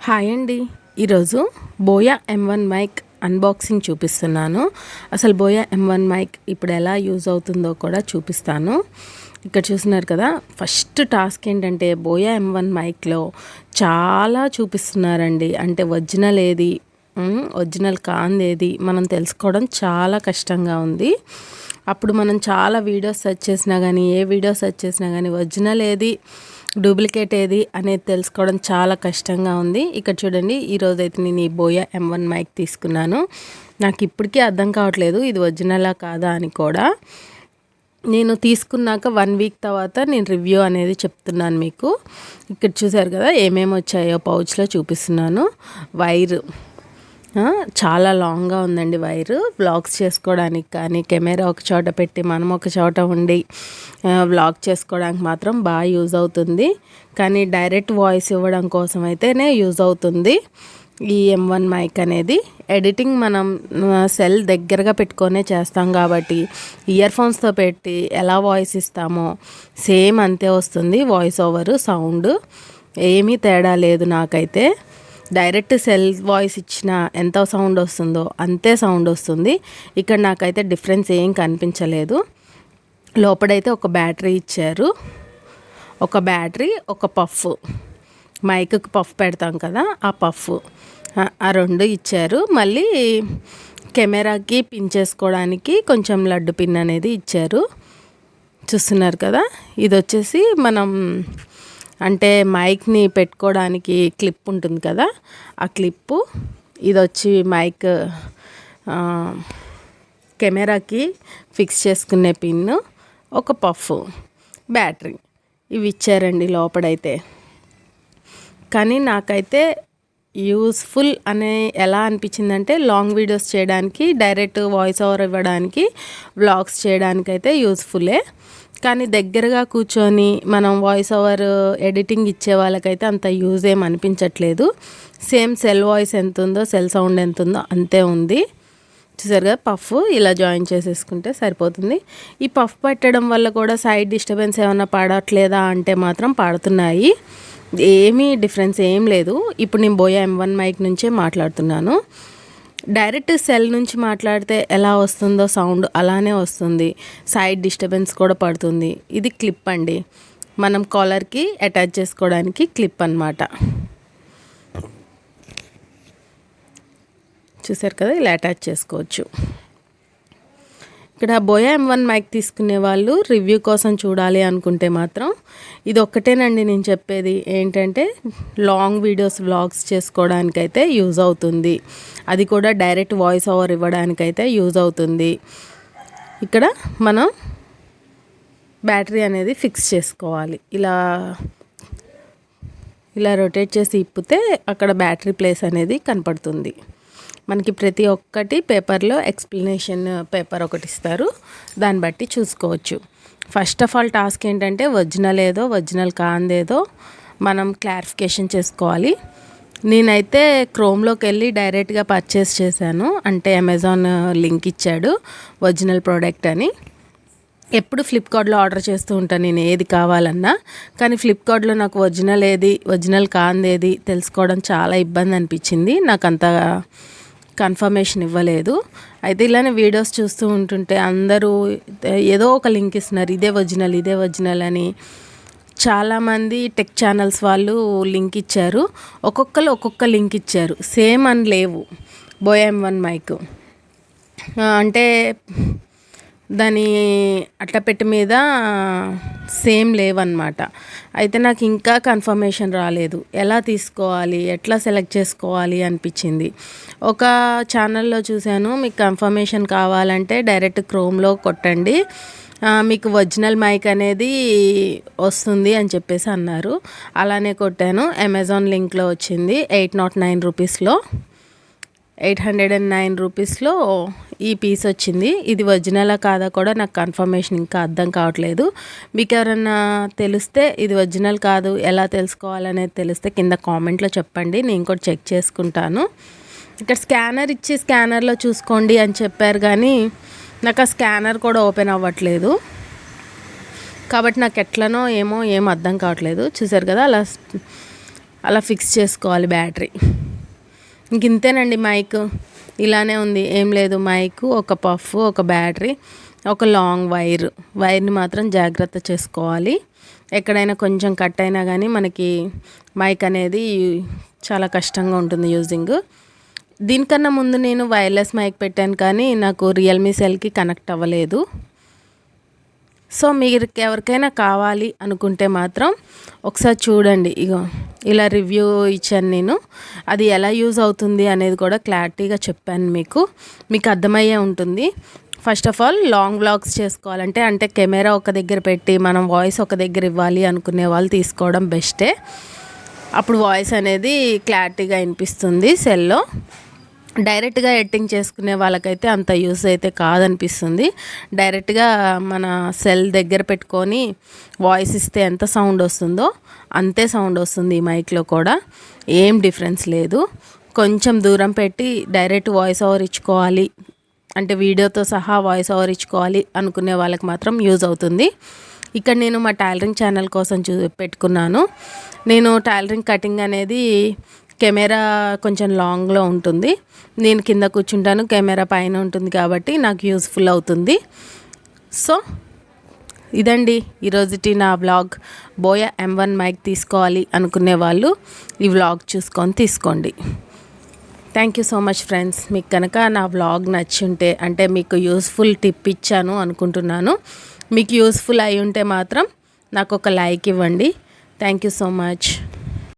Hi అండి. ఈరోజు buoy M1 mic unboxing చూపిస్తున్నాను. అసలు బోయా M1 మైక్ ఇప్పుడు ఎలా యూజ్ అవుతుందో కూడా చూపిస్తాను. ఇక్కడ చూస్తున్నారు కదా, ఫస్ట్ టాస్క్ ఏంటంటే బోయా M1 మైక్లో చాలా చూపిస్తున్నారండి. అంటే ఒరిజినల్ ఏది, ఒరిజినల్ కాందేది మనం తెలుసుకోవడం చాలా కష్టంగా ఉంది. అప్పుడు మనం చాలా వీడియోస్ సెర్చ్ చేసినా కానీ, ఏ వీడియో సెర్చ్ చేసినా కానీ ఒరిజినల్ ఏది, డూప్లికేట్ ఏది అనేది తెలుసుకోవడం చాలా కష్టంగా ఉంది. ఇక్కడ చూడండి, ఈరోజు అయితే నేను ఈ బోయా M1 మైక్ తీసుకున్నాను. నాకు ఇప్పటికీ అర్థం కావట్లేదు ఇది ఒరిజినలా కాదా అని కూడా. నేను తీసుకున్నాక 1 వీక్ తర్వాత నేను రివ్యూ అనేది చెప్తున్నాను మీకు. ఇక్కడ చూసారు కదా ఏమేమి వచ్చాయో పౌచ్లో చూపిస్తున్నాను. వైర్ చాలా లాంగ్గా ఉందండి. వైర్ వ్లాగ్స్ చేసుకోవడానికి కానీ, కెమెరా ఒక చోట పెట్టి మనం ఒక చోట ఉండి వ్లాగ్ చేసుకోవడానికి మాత్రం బాగా యూజ్ అవుతుంది. కానీ డైరెక్ట్ వాయిస్ ఇవ్వడం కోసం అయితేనే యూజ్ అవుతుంది ఈ M1 మైక్ అనేది. ఎడిటింగ్ మనం సెల్ దగ్గరగా పెట్టుకొనే చేస్తాం కాబట్టి ఇయర్ ఫోన్స్తో పెట్టి ఎలా వాయిస్ ఇస్తామో సేమ్ అంతే వస్తుంది. వాయిస్ ఓవర్ సౌండ్ ఏమీ తేడా లేదు. నాకైతే డైరెక్ట్ సెల్ వాయిస్ ఇచ్చిన ఎంత సౌండ్ వస్తుందో అంతే సౌండ్ వస్తుంది. ఇక్కడ నాకైతే డిఫరెన్స్ ఏం కనిపించలేదు. లోపడైతే ఒక బ్యాటరీ ఇచ్చారు, ఒక బ్యాటరీ, ఒక పఫ్, మైక్కి పఫ్ పెడతాం కదా ఆ పఫ్, ఆ రెండు ఇచ్చారు. మళ్ళీ కెమెరాకి పిన్ చేసుకోవడానికి కొంచెం లడ్డు పిన్ అనేది ఇచ్చారు. చూస్తున్నారు కదా, ఇది వచ్చేసి మనం అంటే మైక్ని పెట్టుకోవడానికి క్లిప్ ఉంటుంది కదా ఆ క్లిప్పు. ఇది వచ్చి మైక్ కెమెరాకి ఫిక్స్ చేసుకునే పిన్, ఒక పఫ్, బ్యాటరీ, ఇవి ఇచ్చారండి లోపడైతే. కానీ నాకైతే యూస్ఫుల్ అనే ఎలా అనిపించిందంటే, లాంగ్ వీడియోస్ చేయడానికి, డైరెక్ట్ వాయిస్ ఓవర్ ఇవ్వడానికి, వ్లాగ్స్ చేయడానికి అయితే యూస్ఫుల్లే. కానీ దగ్గరగా కూర్చొని మనం వాయిస్ ఓవర్ ఎడిటింగ్ ఇచ్చే వాళ్ళకైతే అంత యూజ్ ఏం అనిపించట్లేదు. సేమ్ సెల్ వాయిస్ ఎంత ఉందో, సెల్ సౌండ్ ఎంత ఉందో అంతే ఉంది. చూసారు కదా, పఫ్ ఇలా జాయిన్ చేసేసుకుంటే సరిపోతుంది. ఈ పఫ్ పెట్టడం వల్ల కూడా సైడ్ డిస్టర్బెన్స్ ఏమైనా పడట్లేదా అంటే మాత్రం పడుతున్నాయి. ఏమీ డిఫరెన్స్ ఏం లేదు. ఇప్పుడు నేను బోయా M1 మైక్ నుంచే మాట్లాడుతున్నాను. డైరెక్ట్ సెల్ నుంచి మాట్లాడితే ఎలా వస్తుందో సౌండ్ అలానే వస్తుంది. సైడ్ డిస్టర్బెన్స్ కూడా పడుతుంది. ఇది క్లిప్ అండి, మనం కాలర్కి అటాచ్ చేసుకోవడానికి క్లిప్ అన్నమాట. చూసారు కదా, ఇలా అటాచ్ చేసుకోవచ్చు. ఇక్కడ బోయా M1 మైక్ తీసుకునే వాళ్ళు రివ్యూ కోసం చూడాలి అనుకుంటే మాత్రం ఇది ఒక్కటేనండి నేను చెప్పేది. ఏంటంటే లాంగ్ వీడియోస్ వ్లాగ్స్ చేసుకోవడానికైతే యూజ్ అవుతుంది. అది కూడా డైరెక్ట్ వాయిస్ ఓవర్ ఇవ్వడానికైతే యూజ్ అవుతుంది. ఇక్కడ మనం బ్యాటరీ అనేది ఫిక్స్ చేసుకోవాలి. ఇలా రొటేట్ చేసి ఇప్పితే అక్కడ బ్యాటరీ ప్లేస్ అనేది కనపడుతుంది. మనకి ప్రతి ఒక్కటి పేపర్లో ఎక్స్ప్లెనేషన్ పేపర్ ఒకటి ఇస్తారు, దాన్ని బట్టి చూసుకోవచ్చు. ఫస్ట్ ఆఫ్ ఆల్ టాస్క్ ఏంటంటే ఒరిజినల్ ఏదో, ఒరిజినల్ కాందేదో మనం క్లారిఫికేషన్ చేసుకోవాలి. నేనైతే క్రోమ్లోకి వెళ్ళి డైరెక్ట్గా పర్చేస్ చేశాను. అంటే అమెజాన్ లింక్ ఇచ్చాడు ఒరిజినల్ ప్రోడక్ట్ అని. ఎప్పుడు ఫ్లిప్కార్ట్లో ఆర్డర్ చేస్తూ ఉంటాను నేను ఏది కావాలన్నా. కానీ ఫ్లిప్కార్ట్లో నాకు ఒరిజినల్ ఏది, ఒరిజినల్ కాందేది తెలుసుకోవడం చాలా ఇబ్బంది అనిపించింది. నాకు అంత కన్ఫర్మేషన్ ఇవ్వలేదు. అయితే ఇలానే వీడియోస్ చూస్తూ ఉంటుంటే అందరూ ఏదో ఒక లింక్ ఇస్తున్నారు, ఇదే ఒరిజినల్, ఇదే ఒరిజినల్ అని. చాలామంది టెక్ ఛానల్స్ వాళ్ళు లింక్ ఇచ్చారు. ఒక్కొక్కరు ఒక్కొక్క లింక్ ఇచ్చారు. సేమ్ అని లేవు. బోయా M1 మైక్ అంటే దాని అట్టపెట్టి మీద సేమ్ లేవన్నమాట. అయితే నాకు ఇంకా కన్ఫర్మేషన్ రాలేదు. ఎలా తీసుకోవాలి, ఎట్లా సెలెక్ట్ చేసుకోవాలి అనిపించింది. ఒక ఛానల్లో చూశాను, మీకు కన్ఫర్మేషన్ కావాలంటే డైరెక్ట్ క్రోమ్లో కొట్టండి, మీకు ఒరిజినల్ మైక్ అనేది వస్తుంది అని చెప్పేసి అన్నారు. అలానే కొట్టాను. అమెజాన్ లింక్లో వచ్చింది 809 రూపీస్లో, 809 రూపీస్లో ఈ పీస్ వచ్చింది. ఇది ఒరిజినలా కాదా కూడా నాకు కన్ఫర్మేషన్ ఇంకా అర్థం కావట్లేదు. మీకు ఎవరన్నా తెలిస్తే ఇది ఒరిజినల్ కాదు ఎలా తెలుసుకోవాలనేది తెలిస్తే కింద కామెంట్లో చెప్పండి, నేను కూడా చెక్ చేసుకుంటాను. ఇక్కడ స్కానర్ ఇచ్చి స్కానర్లో చూసుకోండి అని చెప్పారు, కానీ నాకు ఆ స్కానర్ కూడా ఓపెన్ అవ్వట్లేదు. కాబట్టి నాకు ఎట్లనో ఏం అర్థం కావట్లేదు. చూసారు కదా, అలా అలా ఫిక్స్ చేసుకోవాలి బ్యాటరీ. ఇంక ఇంతేనండి మైక్. ఇలానే ఉంది, ఏం లేదు. మైక్, ఒక పఫ్, ఒక బ్యాటరీ, ఒక లాంగ్ వైర్ని మాత్రం జాగ్రత్త చేసుకోవాలి. ఎక్కడైనా కొంచెం కట్ అయినా కానీ మనకి మైక్ అనేది చాలా కష్టంగా ఉంటుంది యూజింగ్. దీనికన్నా ముందు నేను వైర్లెస్ మైక్ పెట్టాను, కానీ నాకు రియల్మీ సెల్కి కనెక్ట్ అవ్వలేదు. సో మీరు ఎవరికైనా కావాలి అనుకుంటే మాత్రం ఒకసారి చూడండి. ఇగో ఇలా రివ్యూ ఇచ్చాను నేను. అది ఎలా యూజ్ అవుతుంది అనేది కూడా క్లారిటీగా చెప్పాను మీకు అర్థమయ్యే ఉంటుంది. First of all long vlogs చేసుకోవాలంటే అంటే కెమెరా ఒక దగ్గర పెట్టి మనం వాయిస్ ఒక దగ్గర ఇవ్వాలి అనుకునే వాళ్ళు తీసుకోవడం బెస్టే. అప్పుడు వాయిస్ అనేది క్లారిటీగా వినిపిస్తుంది సెల్లో. డైరెక్ట్గా ఎడిటింగ్ చేసుకునే వాళ్ళకైతే అంత యూస్ అయితే కాదనిపిస్తుంది. డైరెక్ట్గా మన సెల్ దగ్గర పెట్టుకొని వాయిస్ ఇస్తే ఎంత సౌండ్ వస్తుందో అంతే సౌండ్ వస్తుంది ఈ మైక్లో కూడా. ఏం డిఫరెన్స్ లేదు. కొంచెం దూరం పెట్టి డైరెక్ట్ వాయిస్ ఓవర్ ఇచ్చుకోవాలి అంటే వీడియోతో సహా వాయిస్ ఓవర్ ఇచ్చుకోవాలి అనుకునే వాళ్ళకి మాత్రం యూజ్ అవుతుంది. ఇక్కడ నేను మా టైలరింగ్ ఛానల్ కోసం పెట్టుకున్నాను. నేను టైలరింగ్ కటింగ్ అనేది కెమెరా కొంచెం లాంగ్లో ఉంటుంది, నేను కింద కూర్చుంటాను, కెమెరా పైన ఉంటుంది కాబట్టి నాకు యూస్ఫుల్ అవుతుంది. సో ఇదండి ఈరోజుటి నా వ్లాగ్. బోయా M1 మైక్ తీసుకోవాలి అనుకునే వాళ్ళు ఈ వ్లాగ్ చూసుకొని తీసుకోండి. Thank you so much friends. మీకు కనుక నా వ్లాగ్ నచ్చుంటే అంటే మీకు యూస్ఫుల్ టిప్ ఇచ్చాను అనుకుంటున్నాను. మీకు యూస్ఫుల్ అయి ఉంటే మాత్రం నాకు ఒక లైక్ ఇవ్వండి. Thank you so much.